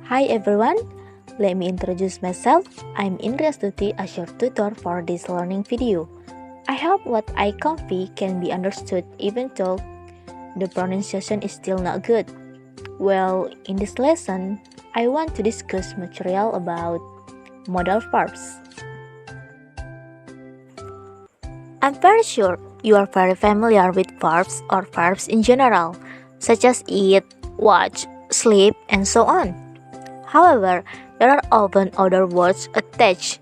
Hi everyone, let me introduce myself. I'm Indri Astuti as your tutor for this learning video. I hope what I convey can be understood even though the pronunciation is still not good. Well, in this lesson, I want to discuss material about modal verbs. I'm very sure you are very familiar with verbs or verbs in general, such as eat, watch, sleep, and so on. However, there are often other words attached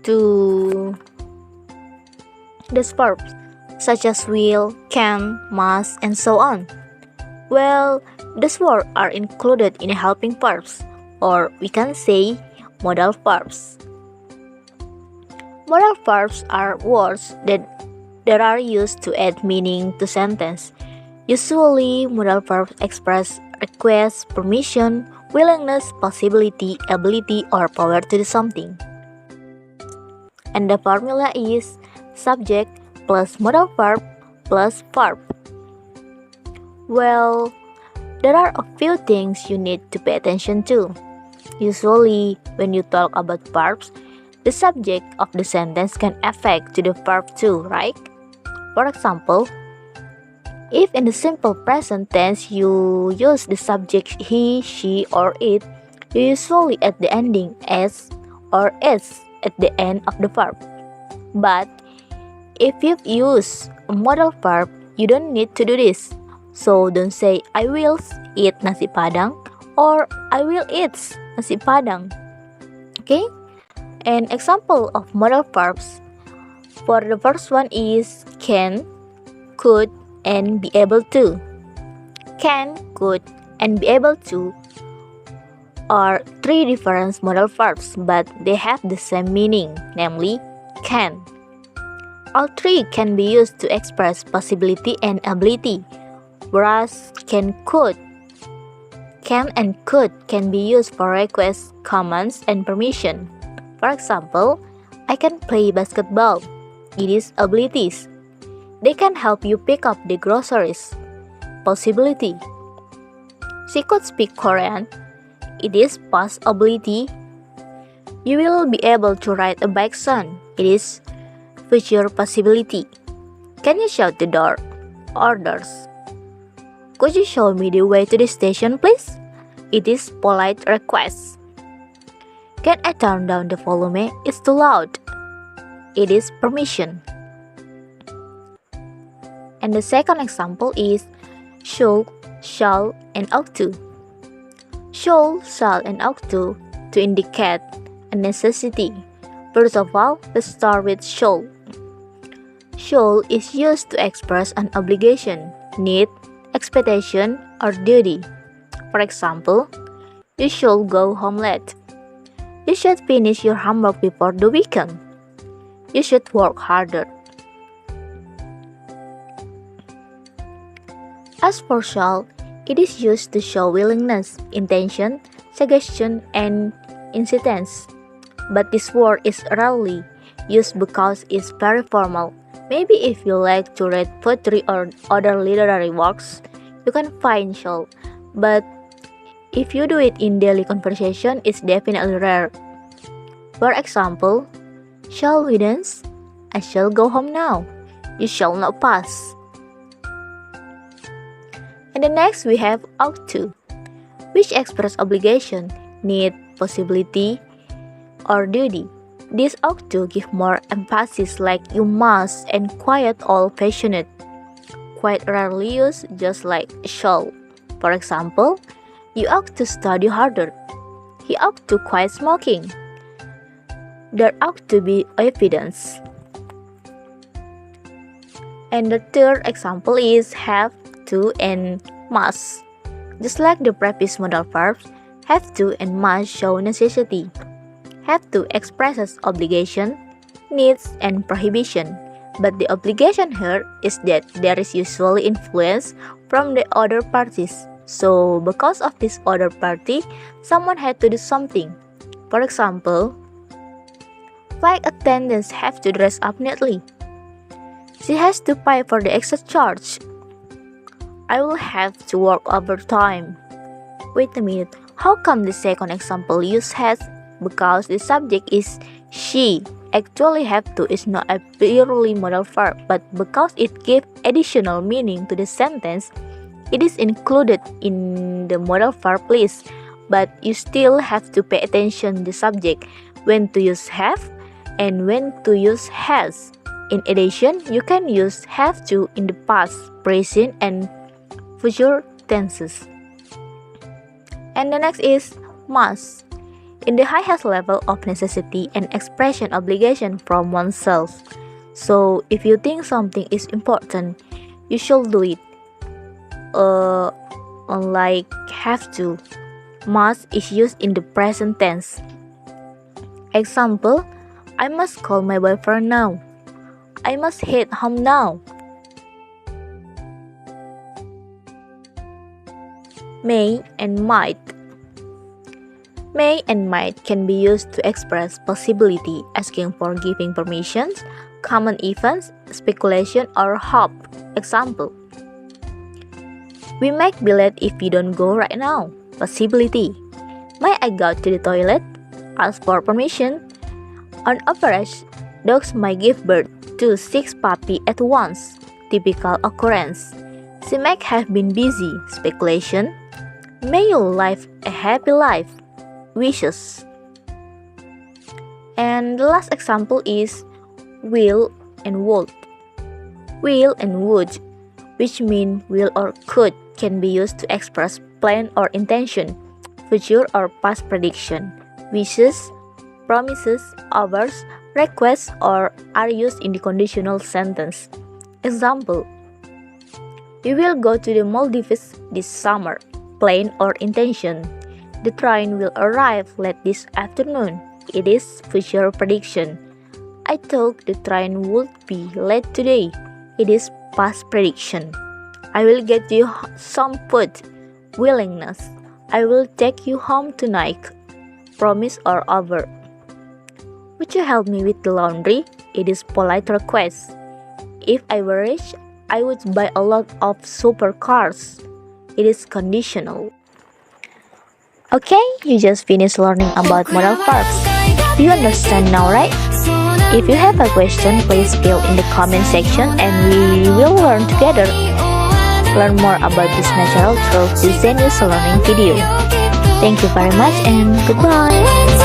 to these verbs, such as will, can, must, and so on. Well, these words are included in helping verbs, or we can say modal verbs. Modal verbs are words that are used to add meaning to sentence. Usually, modal verbs express request, permission, willingness, possibility, ability, or power to do something. And the formula is subject plus modal verb plus verb. Well, there are a few things you need to pay attention to. Usually, when you talk about verbs, the subject of the sentence can affect to the verb too, right? For example, if in the simple present tense you use the subject he, she, or it, you usually add the ending s or s at the end of the verb. But if you use a modal verb, you don't need to do this. So don't say I will eat nasi padang or I will eat nasi padang. Okay? An example of modal verbs for the first one is can, could, and be able to. Can, could, and be able to are three different modal verbs, but they have the same meaning, namely can. All three can be used to express possibility and ability, whereas can and could can be used for requests, commands, and permission. For example, I can play basketball. It is abilities. They can help you pick up the groceries. Possibility. She could speak Korean. It is possibility. You will be able to ride a bike soon. It is future possibility. Can you shout the door? Orders. Could you show me the way to the station, please? It is polite request. Can I turn down the volume? It's too loud. It is permission. And the second example is should, shall, and ought to. Should, shall, and ought to indicate a necessity. First of all, let's start with should. Should is used to express an obligation, need, expectation, or duty. For example, you should go home late. You should finish your homework before the weekend. You should work harder. As for shall, it is used to show willingness, intention, suggestion, and insistence. But this word is rarely used because it's very formal. Maybe if you like to read poetry or other literary works, you can find shall. But if you do it in daily conversation, it's definitely rare. For example, shall we dance? I shall go home now. You shall not pass. And the next we have ought to, which express obligation, need, possibility, or duty. This ought to give more emphasis like you must and quite old-fashioned. Quite rarely used just like shall. For example, you ought to study harder. He ought to quit smoking. There ought to be evidence. And the third example is have to and must. Just like the previous modal verbs, have to and must show necessity. Have to expresses obligation, needs, and prohibition. But the obligation here is that there is usually influence from the other parties. So, because of this other party, someone had to do something. For example, flight attendants have to dress up neatly. She has to pay for the extra charge. I will have to work overtime. Wait a minute, How come the second example use has? Because the subject is she. Actually, have to is not a purely modal verb, but because it gives additional meaning to the sentence, it is included in the modal verb list. But you still have to pay attention to the subject, when to use have and when to use has. In addition, you can use have to in the past, present, and future tenses. And the next is must. In the highest level of necessity and expression obligation from oneself. So, if you think something is important, you should do it. Unlike have to, must is used in the present tense. Example, I must call my boyfriend now. I must head home now. May and might. May and might can be used to express possibility, asking for giving permissions, common events, speculation, or hope. Example, we might be late if you don't go right now. Possibility, might I go to the toilet? Ask for permission. On average, dogs might give birth to 6 puppies at once. Typical occurrence. She might have been busy. Speculation, may you live a happy life. Wishes. And the last example is will and would. Will and would, which mean will or could, can be used to express plan or intention, future or past prediction. Wishes, promises, offers, requests, or are used in the conditional sentence. Example, we will go to the Maldives this summer. Plan or intention. The train will arrive late this afternoon. It is future prediction. I thought the train would be late today. It is past prediction. I will get you some food. Willingness. I will take you home tonight. Promise or offer. Would you help me with the laundry? It is polite request. If I were rich, I would buy a lot of supercars. It is conditional. Okay, you just finished learning about modal verbs. Do you understand now, right? If you have a question, please fill in the comment section and we will learn together. Learn more about this natural through this Zen learning video. Thank you very much and goodbye.